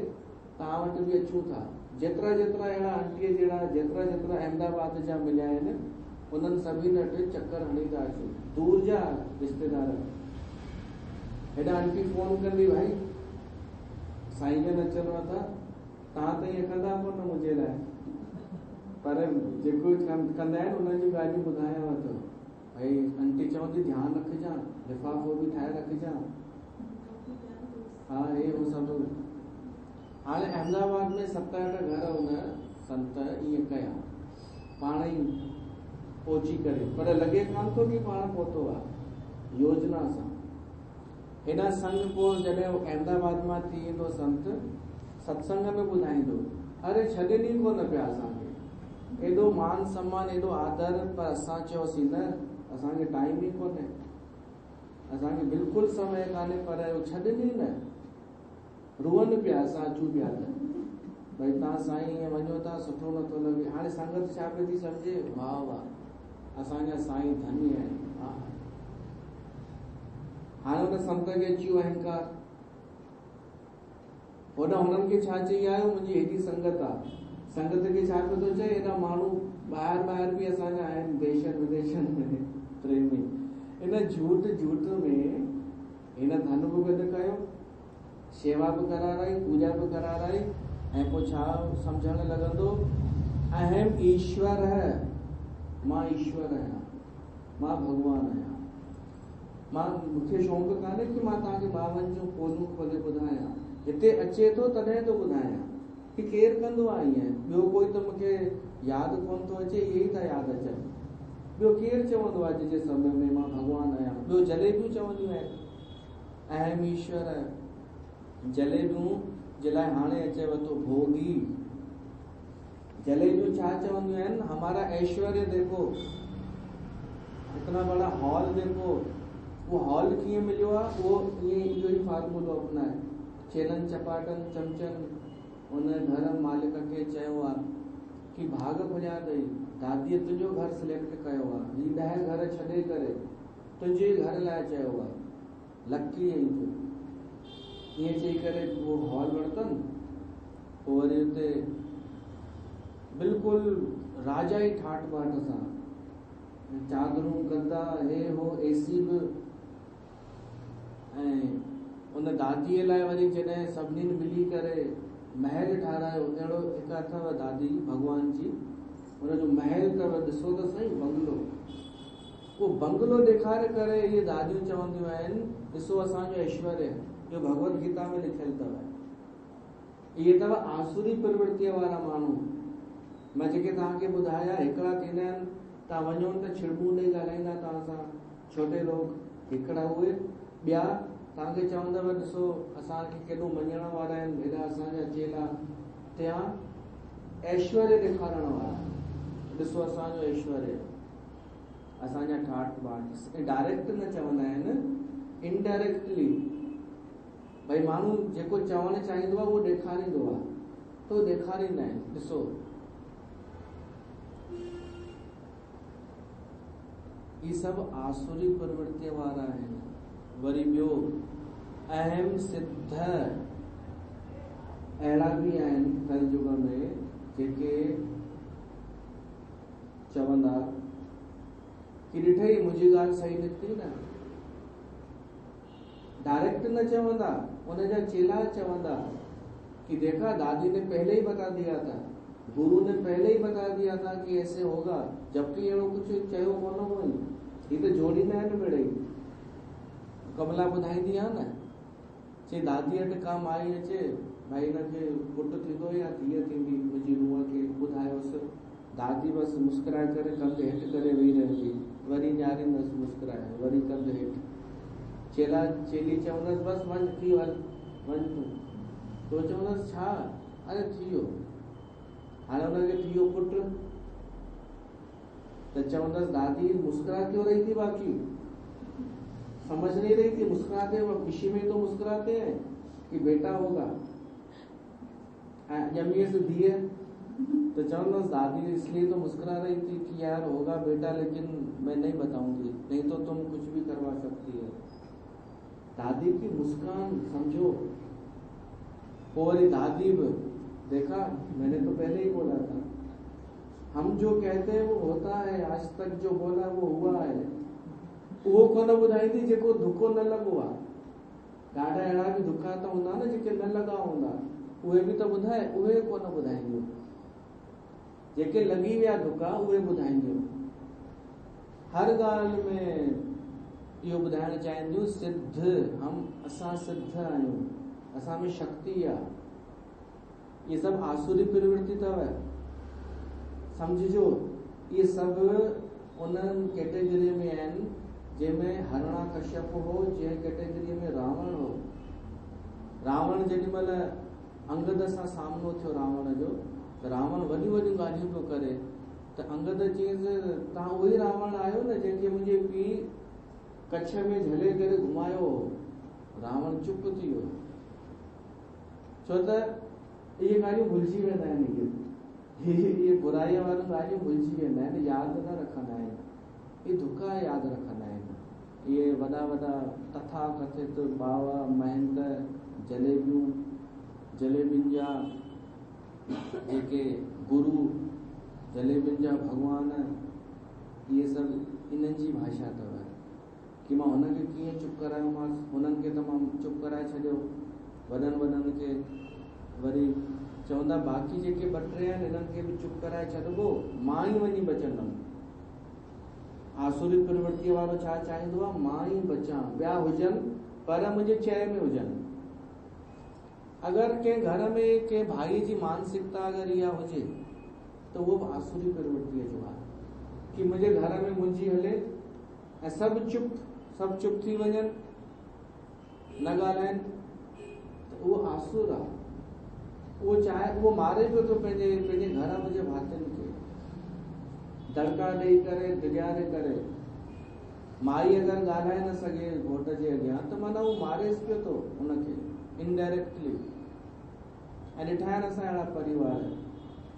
तव्हां वटि बि अचूं था। जेतिरा जेतिरा अहिड़ा आंटीअ जहिड़ा जेतिरा जेतिरा अहमदाबाद जा मिलिया आहिनि, उन्हनि सभिनी वटि चकर हणी था अचूं, दूर जा रिश्तेदार। हेॾा आंटी फोन कंदी, भाई साईं जन अचनव था, तव्हां त ईअं कंदा कोन मुंहिंजे लाइ, पर जेको कंदा आहिनि उन्हनि जूं ॻाल्हियूं ॿुधायांव थो। भाई आंटी चवंदी ध्यानु रखजांइ, लिफ़ाफ़ो बि ठाहे रखजांइ, हा हे हो सभु। हाणे अहमदाबाद में 7-8 घर हुन संत ईअं कया पाण ई पहुची करे, पर लॻे कान थो कि पाण पहुतो आहे, योजना सां। हेॾा संग पोइ जॾहिं अहमदाबाद मां थी ईंदो संत, सत्संग में ॿुधाईंदो, अरे छॾे ॾींहुं कोन पिया असांखे, एॾो मान सम्मान एॾो आदर, पर असां चयोसीं न, असांखे टाइम ई कोन्हे, असांखे बिल्कुलु समय कान्हे, पर छॾे ॾींहुं न, रुअनि पिया असां अचूं पिया त, भई तव्हां साईं ईअं वञो था, सुठो नथो लॻे। हाणे संगत छा पई थी सम्झे, वाह वाह असांजा साईं धन्य आहिनि। हा हाणे हुन संत खे अची वियो अहंकार, होॾा हुननि खे छा चई आयो, मुंहिंजी हेॾी संगत आहे, संगत खे छा पियो थो चए, हेॾा माण्हू ॿाहिरि बि असांजा आहिनि, देशनि विदेशनि में प्रेमी। इन झूठ में हिन धन बि गॾु कयो, शेवा बि कराराई, पूजा बि कराराई, ऐं पोइ छा सम्झणु लॻंदो, अहम ईश्वर है, मां ईश्वर आहियां, मां भॻवान आहियां। मूंखे शौक़ु कान्हे कि मां तव्हांखे 52 जूं पोलूं खोले ॿुधायां, हिते अचे थो तॾहिं थो ॿुधायां कि केरु कंदो आहे ईअं, ॿियो कोई त मूंखे यादि कोन थो अचे, इहे ई था यादि अचनि। ॿियो केरु चवंदो आहे अॼु जे समय में मां भॻवान आहियां, ॿियो जलेबियूं चवंदियूं आहिनि, अहम ईश्वर है। जलेबियूं जे लाइ हाणे अचेव थो भोगी, जलेबियूं छा चवंदियूं आहिनि, हमारा ऐश्वर्य देखो, इतना बड़ा हॉल देखो। वो हॉल कीअं मिलियो आहे, उहो ईअं इहो ई फार्मूलो अपनाए, चेलनि चपाटनि चमचनि उन घर मालिक खे चयो आहे कि भाग फुलिया अथई, दादीअ तुंहिंजो घर सिलेक्ट कयो आहे, ही 10 घर छॾे करे तुंहिंजे घर लाइ चयो आहे, लकी आहीं तूं। ईअं चई करे उहो हॉल वरितनि। पोइ वरी उते बिल्कुलु राजा ई ठाठ बाट सां चादरूं गद्दा हे हो एसी बि। ऐं उन दादीअ लाइ वरी जॾहिं सभिनीनि मिली करे महल ठारायो, अहिड़ो हिकु अथव दादी भगवान जी, हुनजो महल अथव, ॾिसो त सही बंगलो। उहो बंगलो ॾेखारे करे इहे दादियूं चवंदियूं आहिनि, ॾिसो असांजो ऐश्वर्य, इहो भगवत गीता में लिखियलु अथव। इहे अथव आसुरी प्रवृत्तीअ वारा माण्हू। मां जेके तव्हांखे ॿुधाया, हिकिड़ा थींदा आहिनि तव्हां वञो त छिड़बूं ॾेई ॻाल्हाईंदा तव्हां सां, छोटे लोग। हिकिड़ा उहे, ॿिया तव्हांखे चवंदव ॾिसो असांखे केॾो मञण वारा आहिनि, हेॾा असांजा चेला, त्या ऐश्वर्य ॾेखारण वारा, ॾिसो असांजो ऐश्वर्य, असांजा ठाठ बाट। डायरेक्ट न चवंदा आहिनि, इनडायरेक्टली। भई माण्हू जेको चवणु चाहींदो आहे उहो ॾेखारींदो आहे, तो ॾेखारींदा आहिनि, ॾिसो। ये सब आसुरी प्रवृत्ति वारा आहिनि। वरी ॿियो, अहम सिद्ध अहिड़ा बि आहिनि कलयुग में जेके चवंदा कि ॾिठई मुंहिंजी ॻाल्हि सही निकिती न। डायरेक्ट न चवंदा, उनजा चेला चवंदा कि देखा दादी ने पहले ही बता दिया था, गुरु ने पहले ही बता दिया था कि ऐसे होगा, जबकि अहिड़ो कुझु चयो कोन हुई। ही त जोड़ींदा आहिनि मिड़ई। कमला ॿुधाईंदी आहे न, चई दादीअ वटि का माई अचे, भाई हिनखे पुटु थींदो या धीअ थींदी, मुंहिंजी नुंहं खे ॿुधायोसि। दादी बसि मुस्कुराए करे कंधु हेठि करे वेही रहंदी, वरी न्यारींदसि मुस्कुराए, वरी कंधु हेठि। चेला चेली चवंदसि बसि वञ थी वञ तूं। तो चवंदसि छा, अरे थी वियो, हाणे हुनखे थी वियो पुटु। तो चवंदसि दादी मुस्कुरा क्यों रही थी, बाकी समझ नहीं रही थी, मुस्कुराते खुशी में तो मुस्कुराते हैं कि बेटा होगा। जमीए से दिए तो चवंदसि दादी इसलिए तो मुस्कुरा रही थी कि यार होगा बेटा, लेकिन मैं नहीं बताऊंगी, नहीं तो तुम कुछ भी करवा सकती है। दादी की मुस्कान समझो। और दादी भी, देखा मैंने तो पहले ही बोला था, हम जो कहते हैं वो होता है, आज तक जो बोला वो हुआ है। उहो कोन ॿुधाईंदी जेको धुको न लॻो आहे। ॾाढा अहिड़ा बि धुका त हूंदा न जेके न लॻा हूंदा, उहे बि त ॿुधाए, उहे कोन ॿुधाईंदियूं। जेके लॻी विया धुका उहे ॿुधाईंदियूं। हर ॻाल्हि में इहो ॿुधाइणु चाहींदियूं, सिद्ध असां सिद्ध आहियूं, असां में शक्ति आहे। ये सब आसुरी प्रवृत्ति अथव, समझिजो। ये सब उन कैटेगरी में आहिनि जंहिंमें हरणाकश्यप हो, जंहिं कैटेगरी में रावण हो। रावण जेॾी महिल अंगद सां सामनो थियो रावण जो, त रावण वॾियूं वॾियूं ॻाल्हियूं पियो करे, त अंगद चयईंसि तव्हां उहो ई रावण आहियो न जंहिंखे मुंहिंजे पीउ कच्छ में झले करे घुमायो हो। रावण चुप थी वियो, छो त इहे ॻाल्हियूं भुलिजी वेंदा आहिनि। इहे बुराईअ वारियूं ॻाल्हियूं भुलिजी वेंदा आहिनि, यादि न रखंदा आहिनि, इहे धुका यादि रखंदा आहिनि। इहे वॾा वॾा तथा कथित बावा महंत जलेबियुनि जा जेके गुरु, जलेबियुनि जा भॻवान, इहे सभु इन्हनि जी भाषा अथव कि मां हुनखे कीअं चुप करायोमांसि। हुननि खे त मां चुप कराए छॾियो, वॾनि खे। वरी चवंदा बाक़ी जेके 2-3 आहिनि हिननि खे बि चुप कराए छॾिबो, मां ई वञी बचंदुमि। आसुरी प्रवृत्ति वारो छा चाहींदो आहे, मां ई बचां, ॿिया हुजनि पर मुंहिंजे चए में हुजनि। अगरि कंहिं घर में कंहिं भाई जी मानसिकता अगरि इहा हुजे त उहो बि आसुरी प्रवृत्तिअ जो आहे कि मुंहिंजे घर में मुंहिंजी हले ऐं सभु चुप थी वञनि, न ॻाल्हाइनि, त उहो आसुर आहे। उहो चाहे, उहो मारे पियो थो पंहिंजे घर जे भातियुनि खे, दड़का ॾेई करे, धिॻारे करे। माई अगरि ॻाल्हाए न सघे घोट जे अॻियां त माना उहो मारेसि पियो थो उनखे इनडायरेक्टली। ऐं ॾिठा आहिनि असां अहिड़ा परिवार,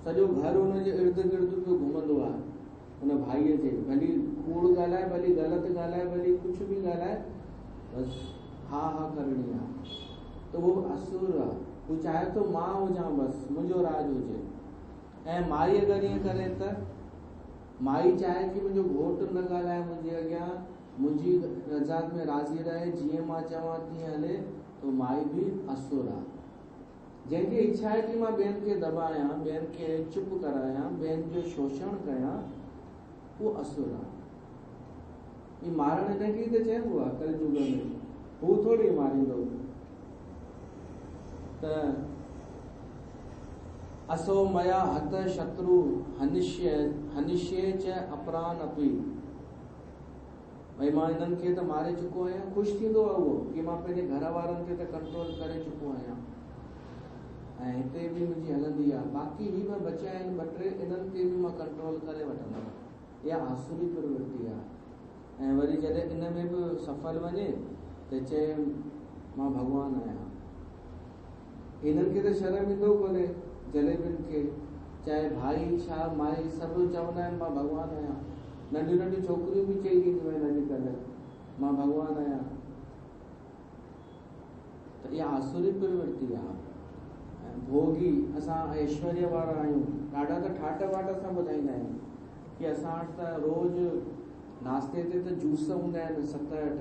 सॼो घर हुनजे इर्द गिर्द पियो घुमंदो आहे हुन भाईअ जे, भली कूड़ ॻाल्हाए, भली ग़लति ॻाल्हाए, भली कुझु बि ॻाल्हाए, बसि हा करणी आहे। त उहो असुर आहे। हू चाहे थो मां हुजां, बसि मुंहिंजो राज हुजे। ऐं माई अगरि ईअं करे त माई चाहे कि मुंहिंजो घोटु न ॻाल्हाए मुंहिंजे अॻियां, मुंहिंजी रज़ा में राज़ी रहे, जीअं मां चवां तीअं हले, त माई बि असुर आहे। जंहिंखे इच्छा आहे कि मां ॿियनि खे दॿायां, ॿियनि खे चुप करायां, ॿियनि जो शोषण कयां, उहो असुर आहे। ही मारण हिनखे त चइबो आहे कलयुग में, हू थोरी मारींदो। त असो मया हत शत्रु हनिष्ये च अपरान अपि, भई मां हिननि खे त मारे चुको आहियां। ख़ुशि थींदो आहे उहो कि मां पंहिंजे घर वारनि खे त कंट्रोल करे चुको आहियां ऐं हिते बि मुंहिंजी हलंदी आहे, बाक़ी ही ॿ बचिया आहिनि ॿ टे, इन्हनि खे बि मां कंट्रोल करे वठंदुमि। इहा आसुरी प्रवृत्ति आहे। ऐं वरी जॾहिं इन में बि सफल वञे त चए मां भॻवानु आहियां। हिननि खे त शर्म ईंदो कोन्हे, जलेबियुनि खे, चाहे भाई छा माई सभु चवंदा आहिनि मां भॻवानु आहियां। नंढियूं नंढियूं छोकिरियूं बि चई ॾींदियूं आहिनि अॼुकल्ह मां भॻवानु आहियां। त इहा आसुरी प्रवृत्ति आहे। भोगी, असां ऐश्वर्य वारा आहियूं, ॾाढा त ठाट वाट सां ॿुधाईंदा आहियूं कि असां वटि त रोज़ु नाश्ते ते त जूस हूंदा आहिनि 7-8,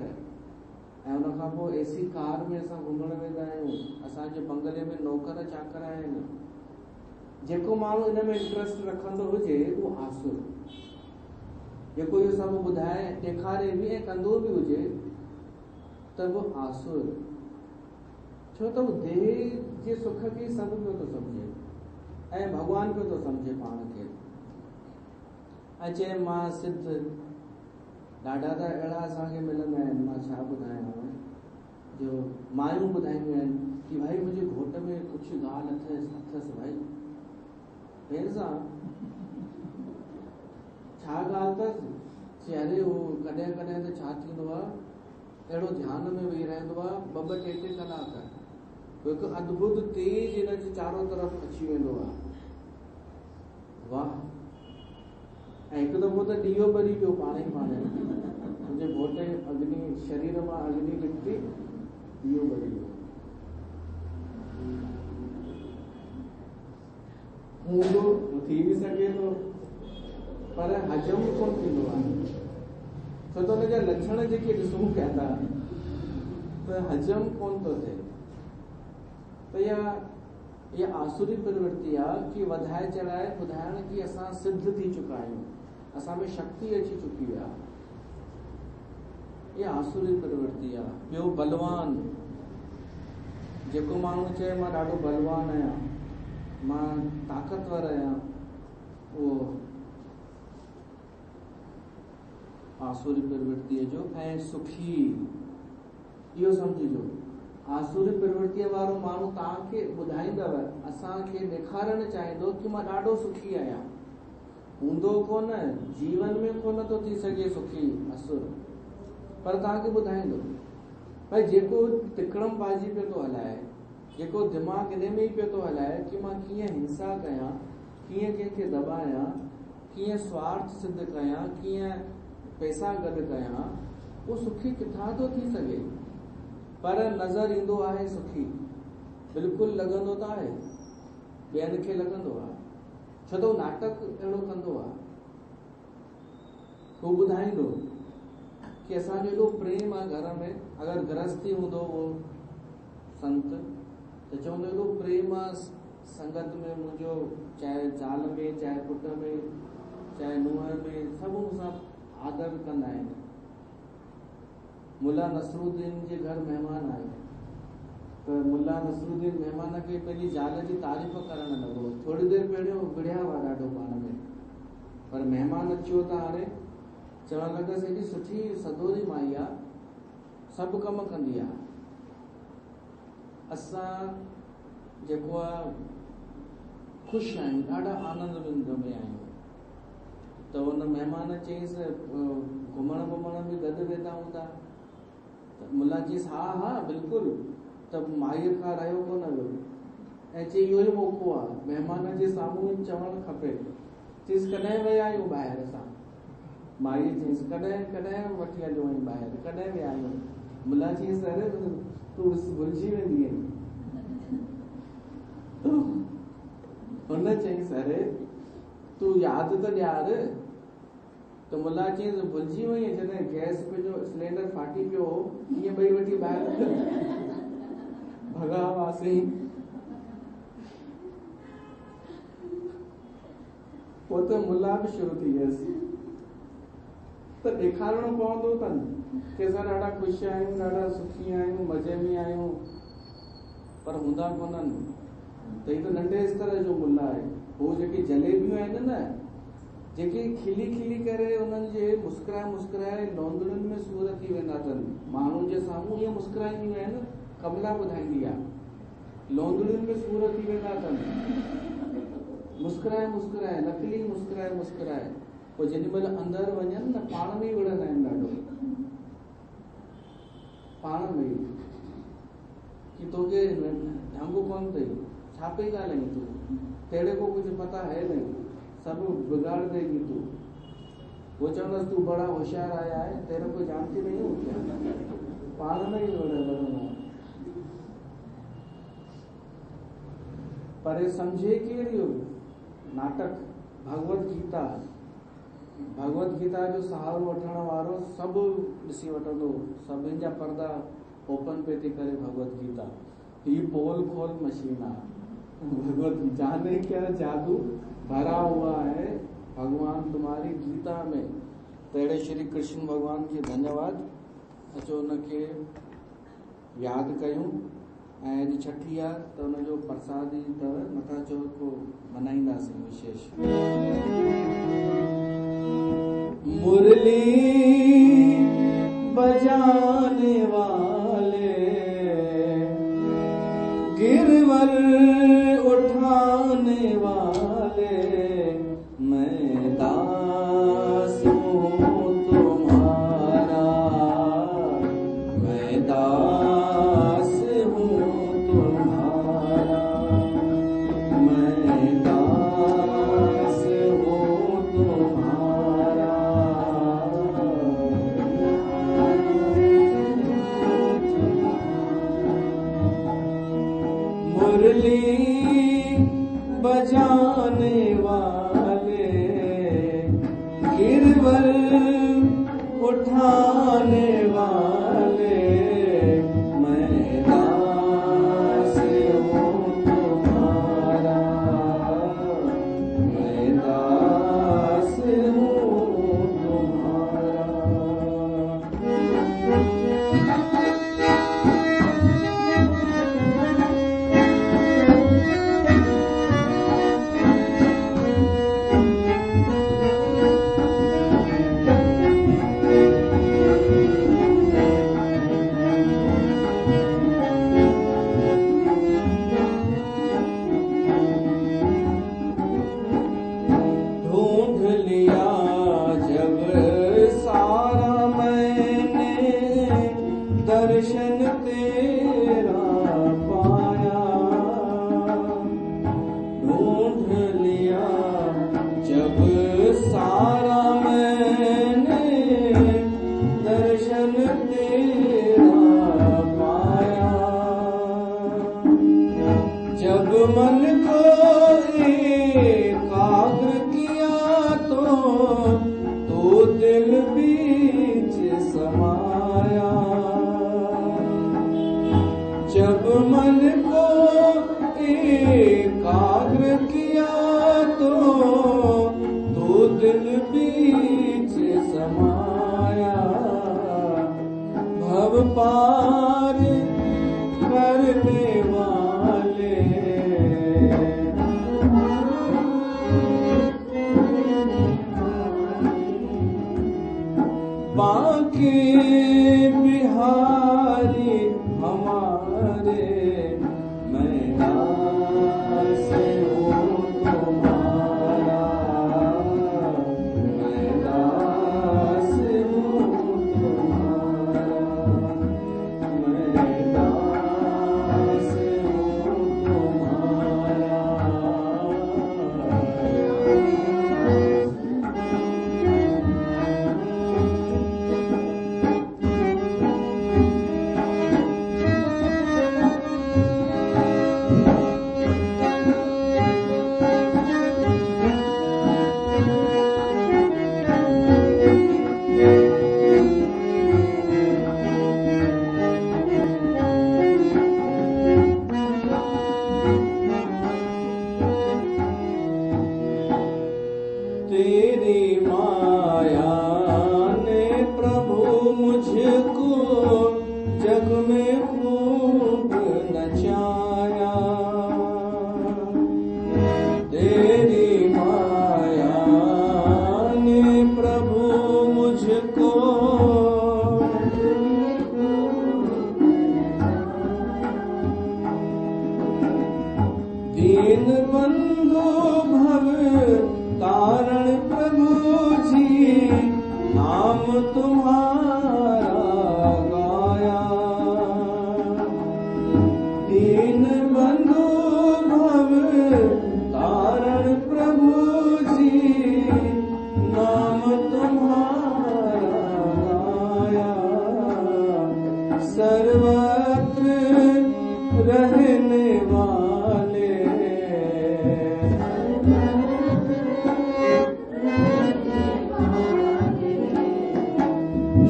ऐं उन खां पोइ एसी कार में असां घुमण वेंदा आहियूं, असांजे बंगले में नौकर चाकर आहिनि। जेको माण्हू इन में इंट्रस्ट रखंदो हुजे उहो आसुर, जेको इहो सभु ॿुधाए ॾेखारे बि ऐं कंदो बि हुजे त उहो आसुर। छो त उहो देह जे सुख खे सभु पियो थो सम्झे ऐं भॻवानु पियो थो सम्झे पाण खे। ऐं चए मां सिद्ध, ॾाढा त अहिड़ा असांखे मिलंदा आहिनि, मां छा ॿुधायां, जो मायूं ॿुधाईंदियूं आहिनि कि भाई मुंहिंजे घोट में कुझु ॻाल्हि अथसि भाई, भेण सां छा ॻाल्हि अथसि, चए अरे उहो कॾहिं कॾहिं त छा थींदो आहे, अहिड़ो ध्यान में वेही रहंदो आहे 2-2 3-3 कलाक, हिकु अद्भुत तेज हिन जे चारो तरफ़ अची वेंदो आहे। वाह। ऐं हिकु दफ़ो त ॾीओ ॿरी पियो पाणे ई पाणे, मुंहिंजे घोट अग्नि शरीर मां अग्नि निकिती, ॾीओ ॿरी वियो। हूंदो थी बि सघे थो, पर हजम कोन थींदो आहे, छो त हुनजा लक्षण जेके ॾिसूं पिया था त हजम कोन थो थिए। त इहा आसुरी प्रवृत्ति आहे कि वधाए चढ़ाए ॿुधाइण कि असां सिद्ध थी चुका आहियूं, असां में शक्ति अची चुकी आहे। इहा आसुरी प्रवृत्ति आहे। ॿियो बलवान, जेको माण्हू चए मां ॾाढो बलवान आहियां, मां ताक़तवर आहियां, उहो आसुरी प्रवृत्तिअ जो। ऐं सुखी, इहो सम्झिजो, आसुरी प्रवृत्तिअ वारो माण्हू तव्हांखे ॿुधाईंदव, असांखे ॾेखारणु चाहींदो कि मां ॾाढो सुखी आहियां, हूंदो कोन, जीवन में कोन थो थी सघे सुखी असुर, पर तव्हांखे ॿुधाईंदो। भई जेको तिकड़म बाजी पियो थो हलाए, जेको दिमाग़ इन में ई पियो थो हलाए कि मां कीअं हिंसा कयां, कीअं कंहिंखे दॿायां, कीअं स्वार्थ सिद्ध कयां, कीअं पैसा गॾु कयां, उहो सुखी किथां थो थी सघे। पर नज़र ईंदो आहे सुखी, बिल्कुलु लॻंदो त आहे, ॿियनि खे लॻंदो आहे, छो त नाटक अहिड़ो कंदो आहे। हू ॿुधाईंदो कि असांजो एॾो प्रेम आहे घर में, अगरि गृहस्थी हूंदो उहो संत त चवंदो एॾो प्रेम आहे संगत में मुंहिंजो, चाहे ज़ाल में, चाहे पुट में, चाहे नुंहं में, सभु मूंसां आदर कंदा आहिनि। मुल्ला नसरुद्दीन जे घर महिमान आयो त मुल्ला नसरुद्दीन महिमान खे पंहिंजी ज़ाल जी तारीफ़ करणु लॻो। थोरी देरि पहिरियों विढ़िया हुआ ॾाढो पाण में, पर महिमान अचियो त हाणे चवणु लॻसि हेॾी सुठी सदोरी माई आहे, सभु कमु कंदी आहे। असां जेको आहे ख़ुशि आहियूं, ॾाढा आनंद में आहियूं। त हुन महिमान चयईंसि घुमण वुमण बि गॾु वेंदा हूंदा? त मुला चयईंसि हा बिल्कुलु। त माईअ खां रहियो कोन वियो, ऐं चई इहो ई मौक़ो आहे महिमान जे साम्हूं चवणु खपे। चईसि कॾहिं विया आहियूं ॿाहिरि असां? माई चईसि कॾहिं कॾहिं वठी हलियो आहियूं ॿाहिरि, कॾहिं विया आहियूं? मुला चईसि अरे तूं भुलिजी वेंदी आहीं। हुन चईसि अरे तूं यादि त ॾियार। त मुला चईसि भुलिजी वई जॾहिं गैस जो सिलेंडर फाटी पियो ईअं ॿई वठी ॿाहिरि भॻा हुआसीं। पोइ त मुला बि शुरू थी वियसि त ॾेखारणो पवंदो अथनि की असां ॾाढा ख़ुशि आहियूं, ॾाढा सुखी आहियूं, मज़े में आहियूं, पर हूंदा कोन्हनि। त ही त नंढे स्तर जो मुला आहे। हू जेके जलेबियूं आहिनि न, जेके खिली खिली करे उन्हनि जे मुस्कुराए मुस्कुराए लौंदड़ियुनि में सूर थी वेंदा अथनि। माण्हुनि जे साम्हूं ईअं मुस्कुराईंदियूं आहिनि, कमला ॿुधाईंदी आहे, लौंदड़ियुनि में सूर थी वेंदा अथनि। मुस्कुराए मुस्कुराए नकली मुस्कुराए मुस्कुराए पोइ जेॾी महिल अंदरि वञनि न पाण में ई विढ़ंदा आहिनि ॾाढो, पाण में ई कि तोखे ढंग कोन अथई, छा पई ॻाल्हाईं तूं, तेरे को कुछ पता है नहीं, सब बिगाड़ देगी तू। वो चवंदसि तू बड़ा होशियार आया है, तेरे को जानती नहीं हो क्या। पाण में ई विढ़ंदा। पर सम्झे केरु इहो नाटक? भगवत गीता, भगवत गीता जो सहारो वठण वारो सभु ॾिसी वठंदो, सभिनि जा पर्दा ओपन पे थी करे भगवत गीता। ही पोल खोल मशीन आहे। भगवत जाने क्या जादू भरा हुआ है भगवान तुम्हारी गीता में। तहिड़े श्री कृष्ण भगवान खे धन्यवाद। अचो उनखे यादि कयूं। ऐं अॼु छठी आहे त हुनजो प्रसादी अथव, मथा चओ को मनाईंदासीं विशेष। मुरली बजाने वाले, गिरवर उठाने वाले, मैं दास हूँ तुम्हारा, मैं दास हूँ तुम्हारा, मैं दास हूँ तुम्हारा। मुरली बजाने वाले, गिरवर उठाने वाले, मैं दास हूँ तुम्हारा, मैं दास हूँ तुम्हारा। ढूंढ लिया जब सारा मैंने, दर्शन तेरा पाया। ढूंढ लिया जब सारा मैंने, दर्शन तेरा पाया। जब मन को एकाग्र किया तो दिल बीच समाया। जब मन को एकाग्र किया तो दिल बीच समाया। भव पार करने वाले, बांके बिहारी हमारे, मैं दास हूँ तुम्हारा, मैं दास हूँ तुम्हारा, मैं दास हूँ तुम्हारा। खूब नचाया, तेरी माया ने प्रभु मुझको दीन बंधु भव तारण प्रभु जी, नाम तुम्हारा गाया। दीन बंधु भव तारण प्रभु जी, नाम तुम्हारा गाया। सर्वत्र रहने वाले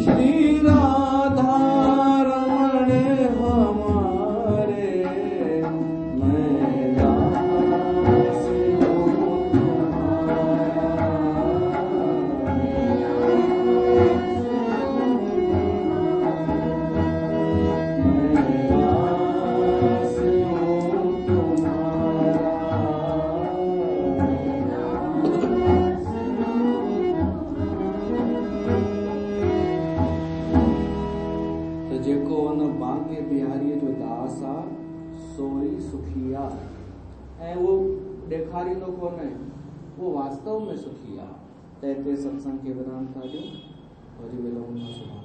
श्री राधा रमण हमारे, मैं दास हूँ जेको उन बांके बिहारीअ जो दास आ सोई सुखी आ। ऐं उहो ॾेखारींदो कोन्हे, उहो वास्तव में सुखी आ। त हिते सत्संग खे विराम था ॾियूं, वरी मिलूं था सुभाणे।